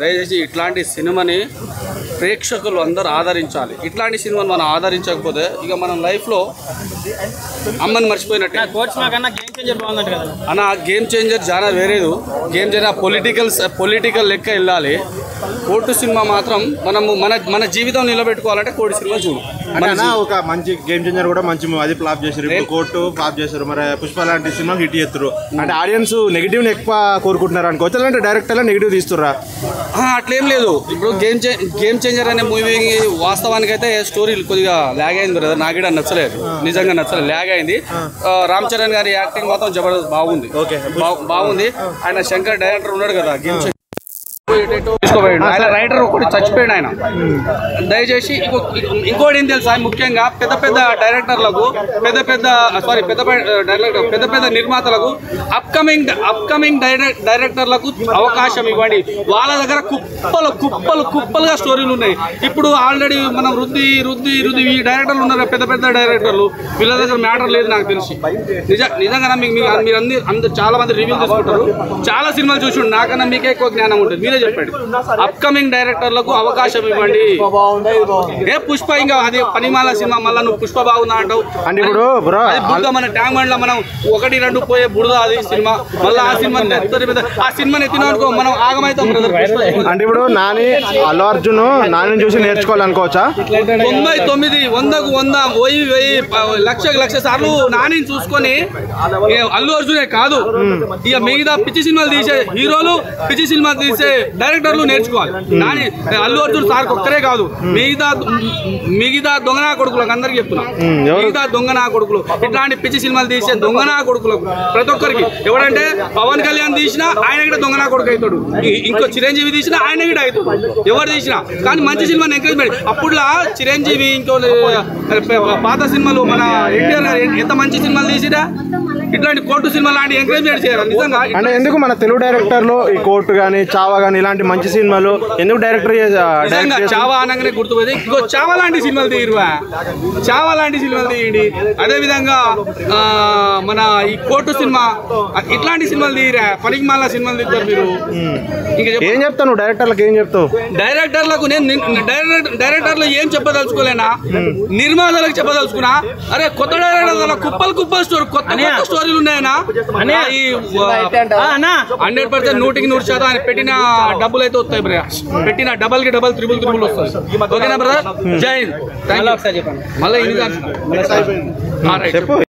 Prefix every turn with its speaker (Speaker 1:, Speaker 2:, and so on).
Speaker 1: దయచేసి ఇట్లాంటి సినిమాని ప్రేక్షకులు అందరూ ఆదరించాలి. ఇట్లాంటి సినిమాని మనం ఆదరించకపోతే ఇక మనం లైఫ్లో అమ్మని మర్చిపోయినట్టే. అన్న గేమ్ చేంజర్ చాలా వేరేదు. గేమ్ చేంజర్ పొలిటికల్ లెక్క వెళ్ళాలి. కోర్టు సినిమా మాత్రం మనము మన జీవితం నిలబెట్టుకోవాలంటే కోర్టు సినిమా చూడు.
Speaker 2: ఒక మంచి గేమ్ చేంజర్ కూడా మంచి అది ఫ్లాప్ చేశారు, కోర్టు ఫ్లాప్ చేశారు. మరి పుష్ప లాంటి సినిమా హిట్ చేస్తారు అంటే ఆడియన్స్ నెగిటివ్ ఎక్కువ కోరుకుంటున్నారు అనుకోవచ్చు, అంటే డైరెక్టర్ నెగిటివ్ తీస్తుర్రా?
Speaker 1: అట్లేం లేదు. ఇప్పుడు గేమ్ చేంజర్ అనే మూవీ వాస్తవానికి అయితే స్టోరీ కొద్దిగా ల్యాగ్ అయింది బ్రదర్. నాకు కూడా నచ్చలేదు, నిజంగా నచ్చలేదు, ల్యాగ్ అయింది. రామ్ చరణ్ గారి యాక్టింగ్ మాత్రం జబర్దస్త్ బాగుంది. ఆయన శంకర్ డైరెక్టర్ ఉన్నాడు కదా, గేమ్ తీసుకోపోయాడు ఆయన, రైటర్ ఒకటి చచ్చిపోయాడు ఆయన. దయచేసి ఇంకోటి ఏం తెలుసా, ముఖ్యంగా పెద్ద పెద్ద నిర్మాతలకు అప్కమింగ్ డైరెక్టర్లకు అవకాశం ఇవ్వండి. వాళ్ళ దగ్గర కుప్పలుగా స్టోరీలు ఉన్నాయి. ఇప్పుడు ఆల్రెడీ మనం రుద్ది ఈ డైరెక్టర్లు ఉన్నారు, పెద్ద డైరెక్టర్లు, వీళ్ళ దగ్గర మ్యాటర్ లేదు నాకు తెలిసి. నిజంగా మీరు అందరు చాలా మంది రివ్యూ తీసుకుంటారు, చాలా సినిమాలు చూసి నాకన్నా మీకే ఎక్కువ జ్ఞానం ఉంటుంది. మీరే చెప్పండి, అప్కమింగ్ డైరెక్టర్లకు అవకాశం ఇవ్వండి. ఏ పుష్ప ఇంకా అది పనిమాల సినిమా, మళ్ళీ నువ్వు పుష్ప బాగుందా అంటావు. మన ట్యాంక్ బండ్ లో మనం 1-2 పోయే బుడద అది సినిమా, మళ్ళీ ఆ సినిమాని ఎత్తినానుకో మనం ఆగమైతాం బ్రదర్.
Speaker 2: అంటే ఇప్పుడు అల్లు అర్జున్ నాని చూసి నేర్చుకోవాలనుకోవచ్చా?
Speaker 1: 99 100కు 100 లక్ష సార్లు నాని చూసుకొని అల్లు అర్జునే కాదు, ఇక మిగతా పిచ్చి సినిమాలు తీసే హీరోలు, పిచ్చి సినిమా తీసే డైరెక్టర్లు నేర్చుకోవాలి. నాని అల్లు అర్జున్ సార్ ఒక్కరే కాదు, మిగతా దొంగనా కొడుకులకు అందరికి చెప్తున్నా, మిగతా దొంగనా కొడుకులు, ఇట్లాంటి పిచ్చి సినిమాలు తీసే దొంగనా కొడుకులకు ప్రతి ఒక్కరికి. ఎవడంటే పవన్ కళ్యాణ్ తీసినా ఆయన కూడా దొంగనా కొడుకు అవుతాడు, ఇంకో చిరంజీవి తీసినా ఆయన కూడా అవుతాడు, ఎవరు తీసినా. కానీ మంచి సినిమాని ఎంకరేజ్మెంట్. అప్పుడులా చిరంజీవి ఇంకో పాత సినిమాలు మన ఎన్టీఆర్ గారు ఎంత మంచి సినిమాలు తీసినా ఇట్లాంటి కోర్టు సినిమా లాంటి ఎంకరేజ్మెంట్ చేయాలి నిజంగా.
Speaker 2: అంటే ఎందుకు మన తెలుగు డైరెక్టర్లు ఈ కోర్టు కానీ చావా కానీ ఇలాంటి మంచి సినిమాలు ఎందుకు డైరెక్టర్
Speaker 1: చావా అనగానే గుర్తుపోయి ఇంకో చావా లాంటి సినిమాలు తీయరువా, చావా లాంటి సినిమాలు తీయండి. అదేవిధంగా మన ఈ కోర్టు సినిమా ఇట్లాంటి సినిమాలు తీయరా, పనికి మాల సినిమాలు తీస్తారు మీరు.
Speaker 2: ఇంకా ఏం చెప్తాను డైరెక్టర్లకు, ఏం చెప్తావు
Speaker 1: డైరెక్టర్లకు? నేను డైరెక్టర్లు ఏం చెప్పదలుచుకోలేనా, నిర్మాతలకు చెప్పదలుచుకున్నా. అరే కొత్త డైరెక్టర్ కుప్పలు స్టోరీ, కొత్త స్టోరీలు ఉన్నాయన్నా. 100% 100% ఆయన పెట్టిన డబ్బులు అయితే వస్తాయి బ్రదర్, పెట్టిన డబల్ కి డబల్ త్రిబుల్ వస్తాయి. ఓకేనా బ్రదర్? జై హింద్. మళ్ళీ చెప్పు.